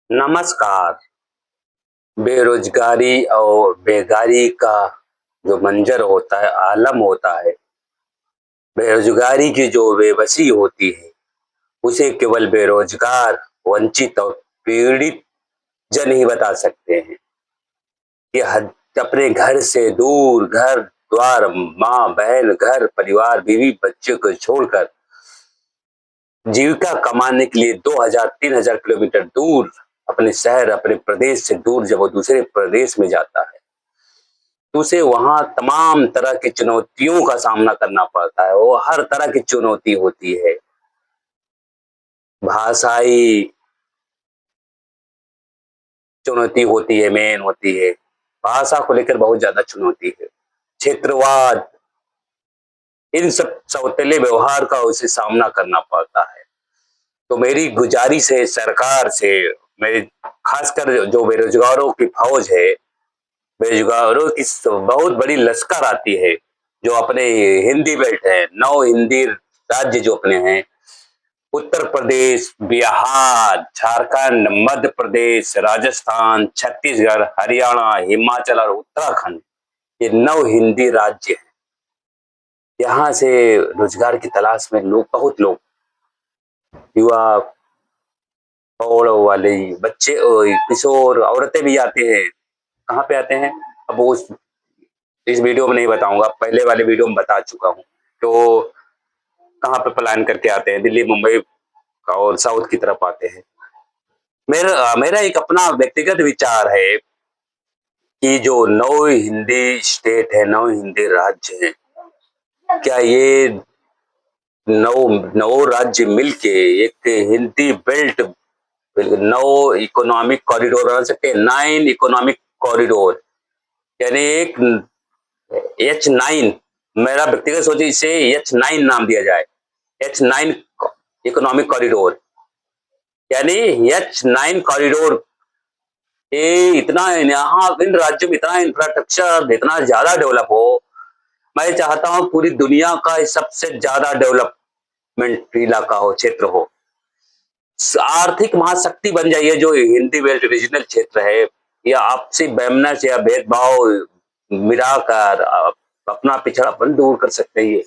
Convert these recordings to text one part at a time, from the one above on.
नमस्कार। बेरोजगारी और बेकारी का जो मंजर होता है, आलम होता है, बेरोजगारी की जो बेबसी होती है, उसे केवल बेरोजगार, वंचित और पीड़ित जन ही बता सकते हैं। कि अपने घर से दूर, घर द्वार, माँ बहन, घर परिवार, बीवी बच्चे को छोड़कर जीविका कमाने के लिए 2000-3000 किलोमीटर दूर, अपने शहर, अपने प्रदेश से दूर जब वो दूसरे प्रदेश में जाता है, तो उसे वहां तमाम तरह की चुनौतियों का सामना करना पड़ता है। वो हर तरह की चुनौती होती है, भाषाई चुनौती होती है, मेन होती है। भाषा को लेकर बहुत ज्यादा चुनौती है। क्षेत्रवाद, इन सब सौतेले व्यवहार का उसे सामना करना पड़ता है। तो मेरी गुजारिश है सरकार से, मेरी खासकर जो बेरोजगारों की फौज है, बेरोजगारों की बहुत बड़ी लश्कर आती है, जो अपने हिंदी बेल्ट है, 9 हिंदी राज्य जो अपने हैं, उत्तर प्रदेश, बिहार, झारखंड, मध्य प्रदेश, राजस्थान, छत्तीसगढ़, हरियाणा, हिमाचल और उत्तराखंड, ये 9 हिंदी राज्य हैं। यहाँ से रोजगार की तलाश में बहुत लोग, युवा और वाले बच्चे, किशोर, औरतें भी आते हैं। कहाँ पे आते हैं? अब वो इस वीडियो में नहीं बताऊंगा, पहले वाले वीडियो में बता चुका हूँ। तो कहाँ पे पलायन करके आते हैं? दिल्ली, मुंबई और साउथ की तरफ आते हैं। मेरा मेरा एक अपना व्यक्तिगत विचार है कि जो 9 हिंदी स्टेट है, 9 हिंदी राज्य हैं, क्या ये 9 राज्य मिलके एक हिंदी बेल्ट, 9 इकोनॉमिक कॉरिडोर बना सकते हैं? 9 इकोनॉमिक कॉरिडोर, यानी एक H9, मेरा व्यक्तिगत सोच, इसे H9 नाम दिया जाए। H9 इकोनॉमिक कॉरिडोर, यानी H9 कॉरिडोर, ये इतना यहाँ इन राज्यों में इतना इंफ्रास्ट्रक्चर इतना ज्यादा डेवलप हो। मैं चाहता हूँ पूरी दुनिया का सबसे ज्यादा डेवलपमेंट इलाका हो, क्षेत्र हो, आर्थिक महाशक्ति बन जाइए जो हिंदी बेल्ट रीजनल क्षेत्र है। या आपसी वैमनस्य या भेदभाव मिटाकर अपना पिछड़ापन दूर कर सकते हैं। ये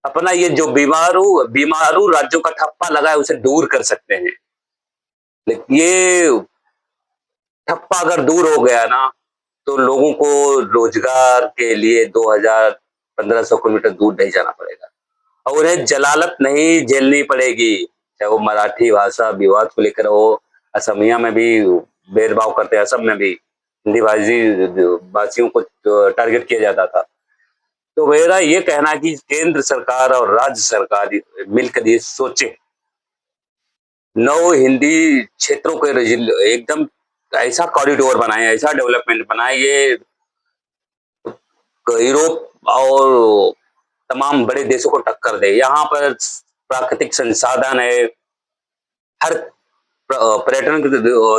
अपना ये जो बीमारू बीमारू राज्यों का ठप्पा लगा है, उसे दूर कर सकते हैं। लेकिन ये ठप्पा अगर दूर हो गया ना, तो लोगों को रोजगार के लिए 2000-1500 किलोमीटर दूर नहीं जाना पड़ेगा और उन्हें जलालत नहीं झेलनी पड़ेगी। चाहे वो मराठी भाषा विवाद को लेकर हो, असमिया में भी भेदभाव करते हैं, असम में भी हिंदी भाषी भाषियों को टारगेट किया जाता था। तो मेरा ये कहना है कि केंद्र सरकार और राज्य सरकार मिलकर ये सोचे, 9 हिंदी क्षेत्रों के एकदम ऐसा कॉरिडोर बनाए, ऐसा डेवलपमेंट बनाए, ये यूरोप और तमाम बड़े देशों को टक्कर दे। यहाँ पर प्राकृतिक संसाधन है, हर पर्यटन की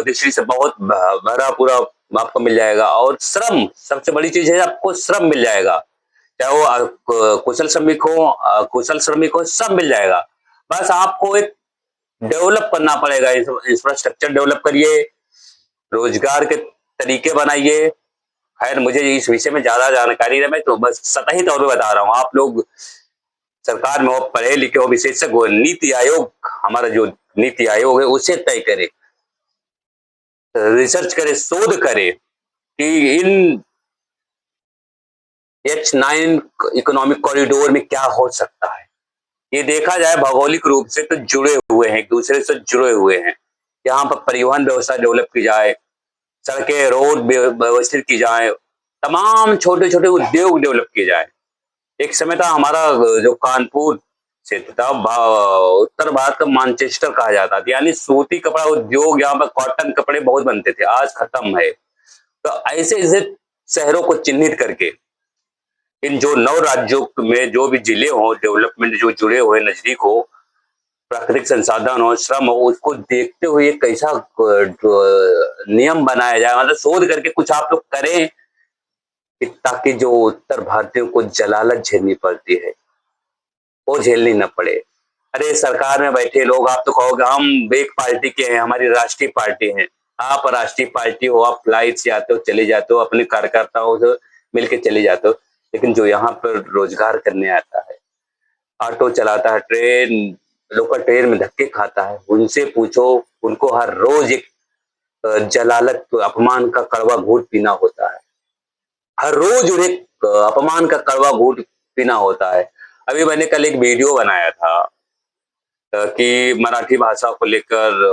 दृष्टि से बहुत भरा पूरा आपको मिल जाएगा। और श्रम, सबसे बड़ी चीज है, आपको श्रम मिल जाएगा। चाहे वो कुशल श्रमिक हो, सब मिल जाएगा। बस आपको एक डेवलप करना पड़ेगा, इंफ्रास्ट्रक्चर डेवलप करिए, रोजगार के तरीके बनाइए। खैर, मुझे इस विषय में ज्यादा जानकारी है, मैं तो बस सतही तौर पे बता रहा हूँ। आप लोग सरकार में हो, पढ़े लिखे हो, विशेषज्ञ हो, नीति आयोग, हमारा जो नीति आयोग है उसे तय करे, रिसर्च करे, शोध करे कि इन H9 इकोनॉमिक कॉरिडोर में क्या हो सकता है। ये देखा जाए भौगोलिक रूप से तो जुड़े हुए हैं, एक दूसरे से जुड़े हुए हैं। यहाँ पर परिवहन व्यवस्था डेवलप की जाए, सड़कें रोड व्यवस्थित की जाए, तमाम छोटे छोटे उद्योग डेवलप किए जाए। एक समय था हमारा जो कानपुर क्षेत्र था, उत्तर भारत का मानचेस्टर कहा जाता था, यानी सूती कपड़ा उद्योग, यहाँ पर कॉटन कपड़े बहुत बनते थे, आज खत्म है। तो ऐसे ऐसे शहरों को चिन्हित करके इन जो 9 राज्यों में जो भी जिले हो, डेवलपमेंट जो जुड़े हुए नजदीक हो, प्राकृतिक संसाधन हो, श्रम हो, उसको देखते हुए एक कैसा नियम बनाया जाए, मतलब शोध करके कुछ आप लोग करें ताकि जो उत्तर भारतीयों को जलालत झेलनी पड़ती है वो झेलनी न पड़े। अरे सरकार में बैठे लोग, आप तो कहोगे हम एक पार्टी के हैं, हमारी राष्ट्रीय पार्टी है। आप राष्ट्रीय पार्टी हो, आप फ्लाइट से आते हो, चले जाते हो, अपने कार्यकर्ताओं से मिलके चले जाते हो, लेकिन जो यहाँ पर रोजगार करने आता है, ऑटो चलाता है, ट्रेन, लोकल ट्रेन में धक्के खाता है, उनसे पूछो, उनको हर रोज एक जलालत, अपमान का कड़वा घूंट पीना होता है। हर रोज उन्हें अपमान का कड़वा घूंट पीना होता है। अभी मैंने कल एक वीडियो बनाया था कि मराठी भाषा को लेकर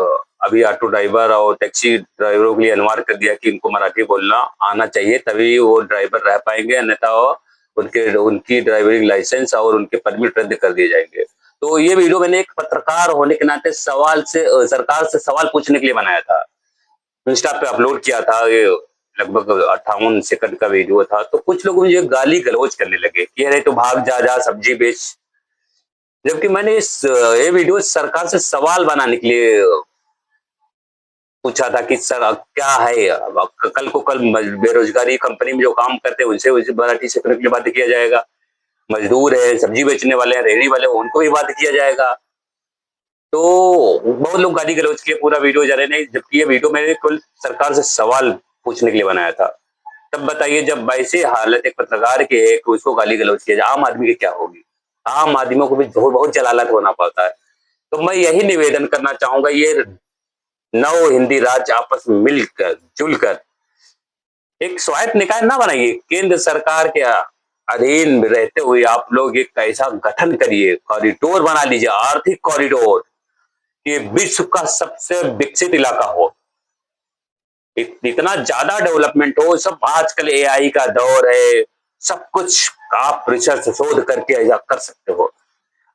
अभी ऑटो ड्राइवर और टैक्सी ड्राइवरों के लिए अनिवार्य कर दिया कि इनको मराठी बोलना आना चाहिए, तभी वो ड्राइवर रह पाएंगे, अन्यथा उनके उनकी ड्राइविंग लाइसेंस और उनके परमिट रद्द कर दिए जाएंगे। तो ये वीडियो मैंने एक पत्रकार होने के नाते सवाल से सरकार से सवाल पूछने के लिए बनाया था। इंस्टा पे अपलोड किया था, ये लगभग 58 सेकंड का वीडियो था। तो कुछ लोग मुझे गाली गलौज करने लगे कि अरे तो भाग जा जा सब्जी बेच, जबकि मैंने ये वीडियो सरकार से सवाल बनाने के लिए पूछा था कि सर क्या है, कल को कल बेरोजगारी कंपनी में जो काम करते हैं उनसे मराठी सीखने के लिए बात किया जाएगा, मजदूर है, सब्जी बेचने वाले हैं, रेहड़ी वाले हैं, उनको भी बात किया जाएगा। तो बहुत लोग गाली गलौज किए, पूरा वीडियो जा रहे नहीं, जबकि ये वीडियो मैंने कुल सरकार से सवाल पूछने के लिए बनाया था। तब बताइए, जब ऐसी हालत एक पत्रकार की है कि उसको गाली गलौज किया जाए, आम आदमी की क्या होगी? आम आदमियों को भी बहुत बहुत जलालत होना पड़ता है। तो मैं यही निवेदन करना चाहूंगा, ये 9 हिंदी राज्य आपस में मिलकर जुलकर एक स्वायत्त निकाय ना बनाइए, केंद्र सरकार के अधीन में रहते हुए आप लोग एक ऐसा गठन करिए, कॉरिडोर बना लीजिए, आर्थिक कॉरिडोर, कि विश्व का सबसे विकसित इलाका हो, इतना ज्यादा डेवलपमेंट हो। सब आजकल एआई का दौर है, सब कुछ आप रिसर्च शोध करके ऐसा कर सकते हो।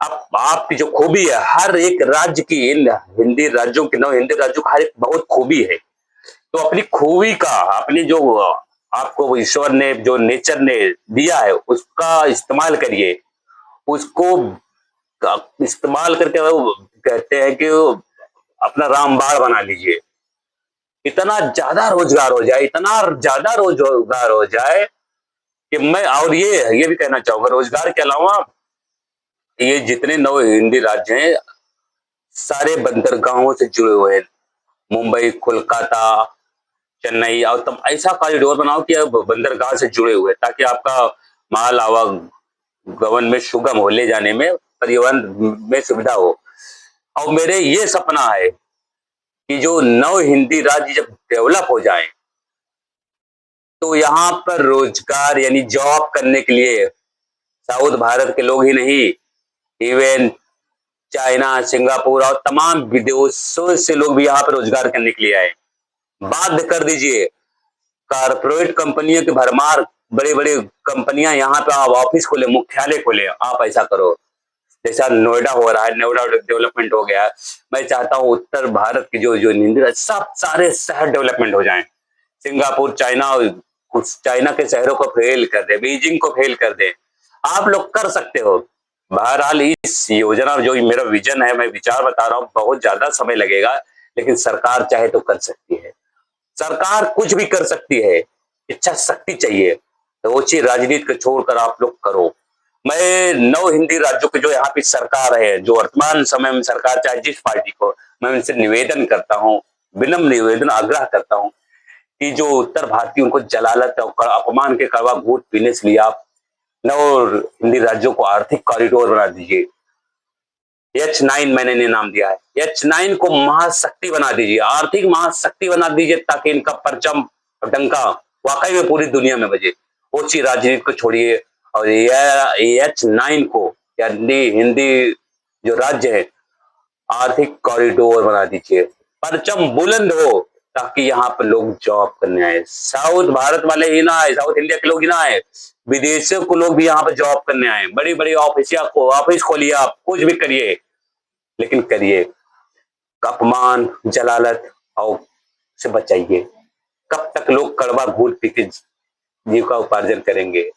अब आपकी जो खूबी है, हर एक राज्य की, इन हिंदी राज्यों की, 9 हिंदी राज्यों का हर एक बहुत खूबी है। तो अपनी खूबी का, अपनी जो आपको ईश्वर ने, जो नेचर ने दिया है, उसका इस्तेमाल करिए। उसको इस्तेमाल करके वो कहते हैं कि अपना रामबाण बना लीजिए। इतना ज्यादा रोजगार हो जाए, इतना ज्यादा रोजगार हो जाए कि मैं, और ये भी कहना चाहूंगा, रोजगार के अलावा ये जितने 9 हिंदी राज्य हैं, सारे बंदरगाहों से जुड़े हुए हैं। मुंबई, कोलकाता, चेन्नई, और तुम ऐसा कॉरिडोर बनाओ कि अब बंदरगाह से जुड़े हुए, ताकि आपका माल आवागमन में सुगम हो, ले जाने में, परिवहन में सुविधा हो। और मेरे ये सपना है कि जो 9 हिंदी राज्य जब डेवलप हो जाएं, तो यहाँ पर रोजगार यानी जॉब करने के लिए साउथ भारत के लोग ही नहीं, इवन चाइना, सिंगापुर और तमाम विदेशों से लोग भी यहाँ पर रोजगार करने के लिए आए। बाध्य कर दीजिए, कारपोरेट कंपनियों की भरमार, बड़े बड़े कंपनियां यहाँ पे आप ऑफिस खोले, मुख्यालय खोले, आप ऐसा करो जैसा नोएडा हो रहा है, नोएडा डेवलपमेंट हो गया। मैं चाहता हूँ उत्तर भारत की जो सब सारे शहर डेवलपमेंट हो जाएं। सिंगापुर, चाइना, कुछ चाइना के शहरों को फेल कर दे, बीजिंग को फेल कर दे। आप लोग कर सकते हो। बहरहाल इस योजना, जो मेरा विजन है, मैं विचार बता रहा हूँ, बहुत ज्यादा समय लगेगा, लेकिन सरकार चाहे तो कर सकती है। सरकार कुछ भी कर सकती है, इच्छा शक्ति चाहिए। तो वो चीज राजनीति को छोड़कर आप लोग करो। मैं 9 हिंदी राज्यों की जो यहाँ पे सरकार है, जो वर्तमान समय में सरकार चाहे जिस पार्टी को, मैं उनसे निवेदन करता हूँ, विनम्र निवेदन, आग्रह करता हूँ कि जो उत्तर भारतीय, उनको जलालत और अपमान के कड़वा घूंट पीने से लिए आप 9 हिंदी राज्यों को आर्थिक कॉरिडोर बना दीजिए। H9 मैंने इन्हें नाम दिया है, H9 को महाशक्ति बना दीजिए, आर्थिक महाशक्ति बना दीजिए, ताकि इनका परचम और डंका वाकई में पूरी दुनिया में बजे। ओछी राजनीति को छोड़िए और H9 को, यानी हिंदी जो राज्य है, आर्थिक कॉरिडोर बना दीजिए, परचम बुलंद हो, ताकि यहाँ पर लोग जॉब करने आए। साउथ भारत वाले ही ना आए, साउथ इंडिया के लोग ही ना आए, विदेशों को लोग भी यहाँ पर जॉब करने आए। बड़ी बड़ी ऑफिस खोलिए, आप कुछ भी करिए, लेकिन करिए, अपमान, जलालत और से बचाइए। कब तक लोग कड़वा घूंट पी के जीविका उपार्जन करेंगे?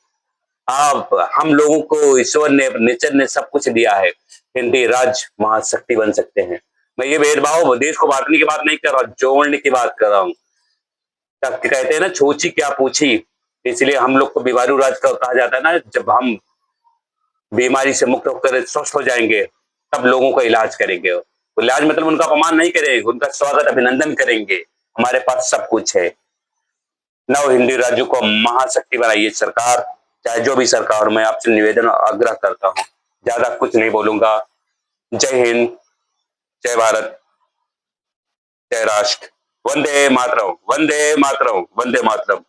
आप, हम लोगों को ईश्वर ने, नेचर ने सब कुछ दिया है, हिंदी राज्य महाशक्ति बन सकते हैं। मैं ये भेदभाव, देश को बांटने की बात नहीं कर रहा, जोड़ने की बात कर रहा हूँ। कहते हैं ना, छोची क्या पूछी, इसलिए हम लोग को बीमारू राज्य का कहा जाता है ना। जब हम बीमारी से मुक्त होकर स्वस्थ हो जाएंगे, सब लोगों का इलाज करेंगे। तो इलाज मतलब उनका अपमान नहीं करेंगे, उनका स्वागत अभिनंदन करेंगे। हमारे पास सब कुछ है। नव हिंदी राज्यों को महाशक्ति बनाइए सरकार, चाहे जो भी सरकार। मैं आपसे निवेदन और आग्रह करता हूँ, ज्यादा कुछ नहीं बोलूंगा। जय हिंद, जय भारत, जय राष्ट्र। वंदे मातरम, वंदे मातरम, वंदे मातरम।